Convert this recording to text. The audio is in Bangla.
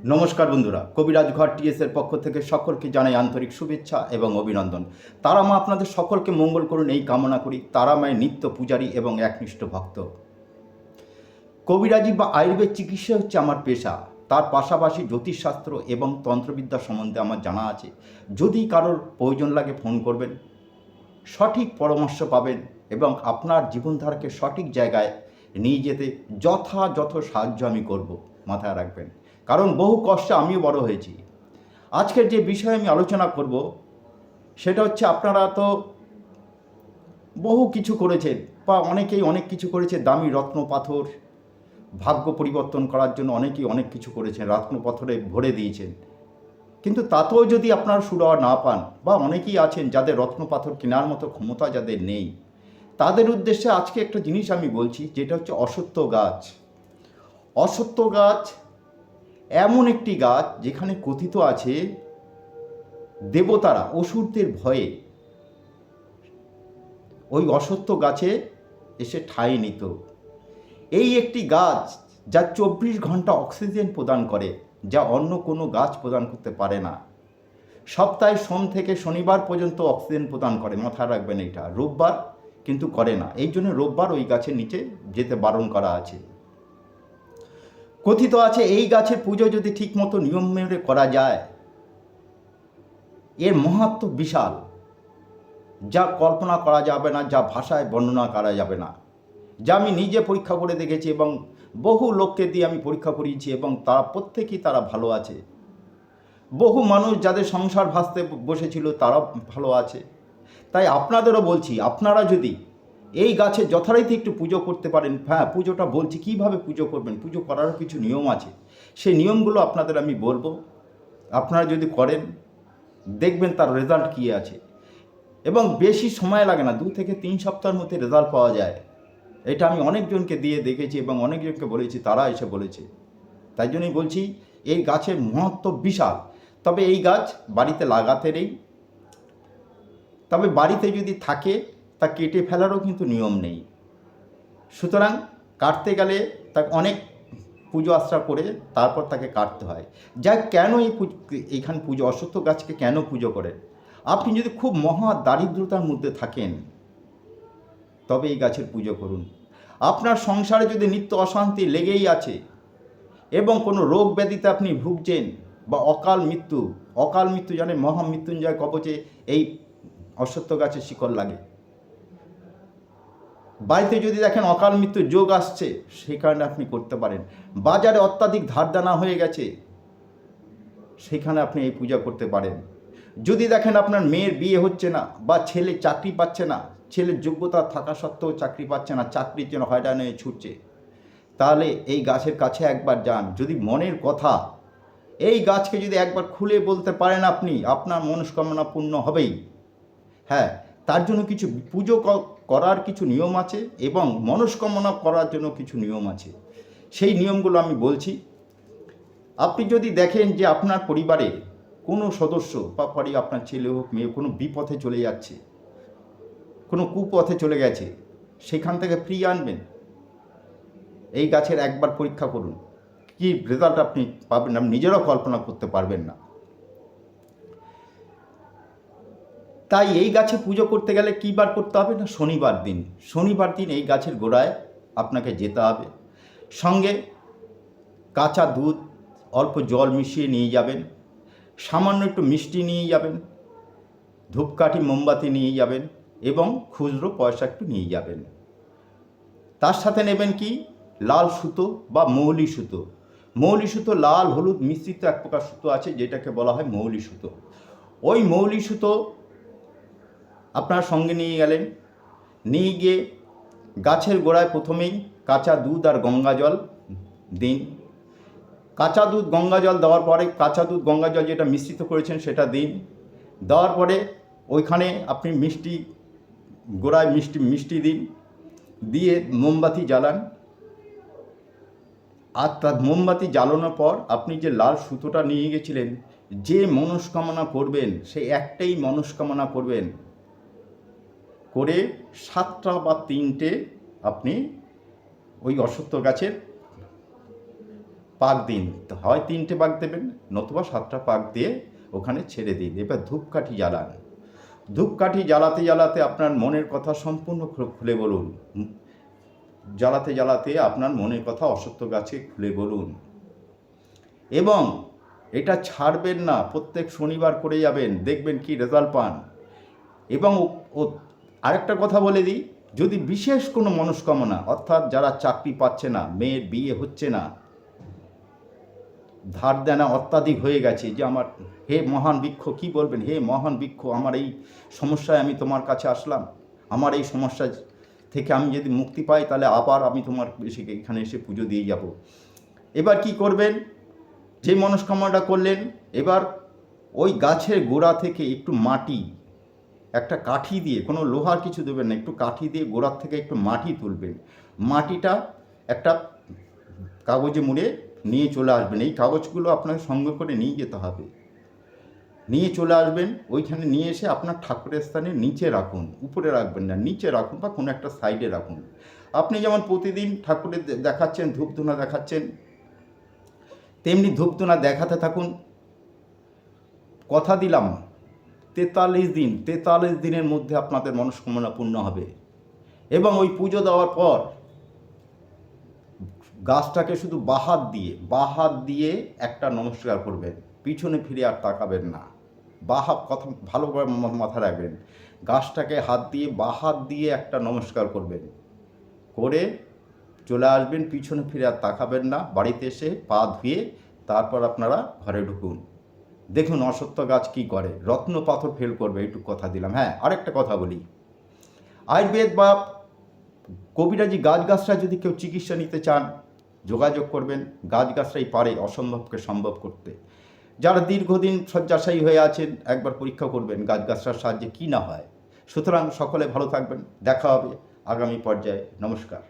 নমস্কার বন্ধুরা, কবিরাজ ঘর টিএসের পক্ষ থেকে সকলকে জানাই আন্তরিক শুভেচ্ছা এবং অভিনন্দন। তারা মা আপনাদের সকলকে মঙ্গল করুন এই কামনা করি। তারা মায়ের নিত্য পূজারী এবং একনিষ্ঠ ভক্ত। কবিরাজি বা আয়ুর্বেদ চিকিৎসা হচ্ছে আমার পেশা। তার পাশাপাশি জ্যোতিষশাস্ত্র এবং তন্ত্রবিদ্যা সম্বন্ধে আমার জানা আছে। যদি কারোর প্রয়োজন লাগে ফোন করবেন, সঠিক পরামর্শ পাবেন এবং আপনার জীবনধারাকে সঠিক জায়গায় নিয়ে যেতে যথাযথ সাহায্য আমি করব, মাথায় রাখবেন। কারণ বহু কষ্টে আমিও বড় হয়েছি। আজকের যে বিষয়ে আমি আলোচনা করব সেটা হচ্ছে, আপনারা তো বহু কিছু করেছেন বা অনেকেই অনেক কিছু করেছে। দামি রত্ন পাথর ভাগ্য পরিবর্তন করার জন্য অনেকেই অনেক কিছু করেছেন, রত্ন পাথরে ভরে দিয়েছেন। কিন্তু তাতেও যদি আপনারা সুরাহা না পান, বা অনেকেই আছেন যাদের রত্ন পাথর কেনার মতো ক্ষমতা যাদের নেই, তাদের উদ্দেশ্যে আজকে একটা জিনিস আমি বলছি, যেটা হচ্ছে অশ্বত্থ গাছ। অশ্বত্থ গাছ এমন একটি গাছ যেখানে কথিত আছে দেবতারা অসুরদের ভয়ে ওই অশ্বত্থ গাছে এসে ঠাঁই নিত। এই একটি গাছ যা 24 ঘন্টা অক্সিজেন প্রদান করে, যা অন্য কোনো গাছ প্রদান করতে পারে না। সপ্তাহে সোম থেকে শনিবার পর্যন্ত অক্সিজেন প্রদান করে, মাথায় রাখবেন এটা। রোববার কিন্তু করে না, এই জন্য রোববার ওই গাছের নিচে যেতে বারণ করা আছে। কথিত আছে এই গাছের পুজো যদি ঠিকমতো নিয়ম মেনে করা যায়, এর মাহাত্ম্য বিশাল, যা কল্পনা করা যাবে না, যা ভাষায় বর্ণনা করা যাবে না। যা আমি নিজে পরীক্ষা করে দেখেছি এবং বহু লোককে দিয়ে আমি পরীক্ষা করিয়েছি, এবং তারা প্রত্যেকেই তারা ভালো আছে। বহু মানুষ যাদের সংসার ভাসতে বসেছিল তারা ভালো আছে। তাই আপনাদেরও বলছি, আপনারা যদি এই গাছে যথারীতি একটু পুজো করতে পারেন। হ্যাঁ, পুজোটা বলছি কীভাবে পুজো করবেন, পুজো করারও কিছু নিয়ম আছে। সেই নিয়মগুলো আপনাদের আমি বলবো। আপনারা যদি করেন, দেখবেন তার রেজাল্ট কী আছে। এবং বেশি সময় লাগে না, 2 থেকে 3 সপ্তাহের মধ্যে রেজাল্ট পাওয়া যায়। এটা আমি অনেকজনকে দিয়ে দেখেছি এবং অনেকজনকে বলেছি, তারা এসে বলেছে। তাই জন্যই বলছি, এই গাছের মহত্ব বিশাল। তবে এই গাছ বাড়িতে লাগাতে নেই। তবে বাড়িতে যদি থাকে তা কেটে ফেলারও কিন্তু নিয়ম নেই। সুতরাং কাটতে গেলে তাকে অনেক পুজো আশ্রা করে তারপর তাকে কাটতে হয়। যা কেন এইখানে পুজো, অশ্বত্থ গাছকে কেন পুজো করে? আপনি যদি খুব মহা দারিদ্রতার মধ্যে থাকেন, তবে এই গাছের পুজো করুন। আপনার সংসারে যদি নিত্য অশান্তি লেগেই আছে এবং কোনো রোগ ব্যাধিতে আপনি ভুগছেন, বা অকাল মৃত্যু জানে, মহামৃত্যুঞ্জয় কবচে এই অশ্বত্থ গাছের শিকড় লাগে। বাড়িতে যদি দেখেন অকাল মৃত্যুর যোগ আসছে, সেই কারণে আপনি করতে পারেন। বাজারে অত্যাধিক ধারদানা হয়ে গেছে, সেখানে আপনি এই পূজা করতে পারেন। যদি দেখেন আপনার মেয়ের বিয়ে হচ্ছে না, বা ছেলে চাকরি পাচ্ছে না, ছেলের যোগ্যতা থাকা সত্ত্বেও চাকরি পাচ্ছে না, চাকরির জন্য হয়রান হয়ে ছুটছে, তাহলে এই গাছের কাছে একবার যান। যদি মনের কথা এই গাছকে যদি একবার খুলে বলতে পারেন আপনি, আপনার মনস্কামনা পূর্ণ হবেই। হ্যাঁ, তার জন্য কিছু পুজো করার কিছু নিয়ম আছে এবং মনস্কামনা করার জন্য কিছু নিয়ম আছে। সেই নিয়মগুলো আমি বলছি। আপনি যদি দেখেন যে আপনার পরিবারে কোনো সদস্য বা আপনার ছেলে হোক মেয়ে কোনো বিপথে চলে যাচ্ছে, কোনো কুপথে চলে গেছে, সেখান থেকে ফিরিয়ে আনবেন। এই গাছের একবার পরীক্ষা করুন, কি রেজাল্ট আপনি পাবেন আপনি নিজেরাও কল্পনা করতে পারবেন না। তাই এই গাছে পুজো করতে গেলে কী বার করতে হবে না, শনিবার দিন। শনিবার দিন এই গাছের গোড়ায় আপনাকে যেতে হবে। সঙ্গে কাঁচা দুধ, অল্প জল মিশিয়ে নিয়ে যাবেন, সামান্য একটু মিষ্টি নিয়ে যাবেন, ধূপকাঠি মোমবাতি নিয়ে যাবেন এবং খুচরো পয়সা একটু নিয়ে যাবেন। তার সাথে নেবেন কি, লাল সুতো বা মৌলি সুতো। মৌলি সুতো লাল হলুদ মিশ্রিত এক প্রকার সুতো আছে, যেটাকে বলা হয় মৌলি সুতো। ওই মৌলি সুতো আপনার সঙ্গে নিয়ে গেলেন। নিয়ে গিয়ে গাছের গোড়ায় প্রথমেই কাঁচা দুধ আর গঙ্গা জল দিন। কাঁচা দুধ গঙ্গা জল দেওয়ার পরে, কাঁচা দুধ গঙ্গা জল যেটা মিশ্রিত করেছেন সেটা দিন। দেওয়ার পরে ওইখানে আপনি গোড়ায় মিষ্টি দিন, দিয়ে মোমবাতি জ্বালান। আর তার মোমবাতি জ্বালানোর পর আপনি যে লাল সুতোটা নিয়ে গেছিলেন, যে মনস্কামনা করবেন সেই একটাই মনস্কামনা করবেন, করে 7টা বা 3টে আপনি ওই অশ্বত্থ গাছের পাক দিন, হয় 3টে পাক দেবেন নতুবা 7টা পাক দিয়ে ওখানে ছেড়ে দিন। এবার ধূপকাঠি জ্বালান। ধূপকাঠি জ্বালাতে জ্বালাতে আপনার মনের কথা সম্পূর্ণ খুলে বলুন। জ্বালাতে জ্বালাতে আপনার মনের কথা অশ্বত্থ গাছে খুলে বলুন, এবং এটা ছাড়বেন না, প্রত্যেক শনিবার করে যাবেন, দেখবেন কি রেজাল্ট পান। এবং আরেকটা কথা বলে দিই, যদি বিশেষ কোনো মনস্কামনা, অর্থাৎ যারা চাকরি পাচ্ছে না, মেয়ের বিয়ে হচ্ছে না, ধার দেনা অত্যাধিক হয়ে গেছে, যে আমার হে মহান বৃক্ষ, কি বলবেন, হে মহান বৃক্ষ, আমার এই সমস্যায় আমি তোমার কাছে আসলাম, আমার এই সমস্যা থেকে আমি যদি মুক্তি পাই তাহলে আবার আমি তোমার এখানে এসে পুজো দিয়ে যাব। এবার কি করবেন, যে মনস্কামনাটা করলেন, এবার ওই গাছের গোড়া থেকে একটু মাটি, একটা কাঠি দিয়ে, কোনো লোহার কিছু দেবেন না, একটু কাঠি দিয়ে গোড়ার থেকে একটু মাটি তুলবেন। মাটিটা একটা কাগজে মুড়ে নিয়ে চলে আসবেন। এই কাগজগুলো আপনাকে সঙ্গে করে নিয়ে যেতে হবে, নিয়ে চলে আসবেন। ওইখানে নিয়ে এসে আপনার ঠাকুরের স্থানে নিচে রাখুন, উপরে রাখবেন না, নিচে রাখুন বা কোনো একটা সাইডে রাখুন। আপনি যেমন প্রতিদিন ঠাকুরের দেখাচ্ছেন, ধূপধুনা দেখাচ্ছেন, তেমনি ধূপধুনা দেখাতে থাকুন। কথা দিলাম 43 দিনের মধ্যে আপনাদের মনস্কামনা পূর্ণ হবে। এবং ওই পুজো দেওয়ার পর গাছটাকে শুধু বাহাত দিয়ে একটা নমস্কার করবেন, পিছনে ফিরে আর তাকাবেন না। বাহাত কথা ভালোভাবে মাথায় রাখবেন, গাছটাকে বাহাত দিয়ে একটা নমস্কার করবেন, করে চলে আসবেন, পিছনে ফিরে আর তাকাবেন না। বাড়িতে এসে পা ধুয়ে তারপর আপনারা ঘরে ঢুকুন। দেখুন অশ্বত্থ গাছ কী করে, রত্ন পাথর ফেল করবে, এইটুকু কথা দিলাম। হ্যাঁ, আরেকটা কথা বলি, আয়ুর্বেদ বা কবিরাজি গাছগাছরা যদি কেউ চিকিৎসা নিতে চান, যোগাযোগ করবেন। গাছগাছরাই পারে অসম্ভবকে সম্ভব করতে। যারা দীর্ঘদিন শয্যাশায়ী হয়ে আছেন, একবার পরীক্ষা করবেন গাছগাছরার সাহায্যে কী না হয়। সুতরাং সকলে ভালো থাকবেন, দেখা হবে আগামী পর্যায়ে। নমস্কার।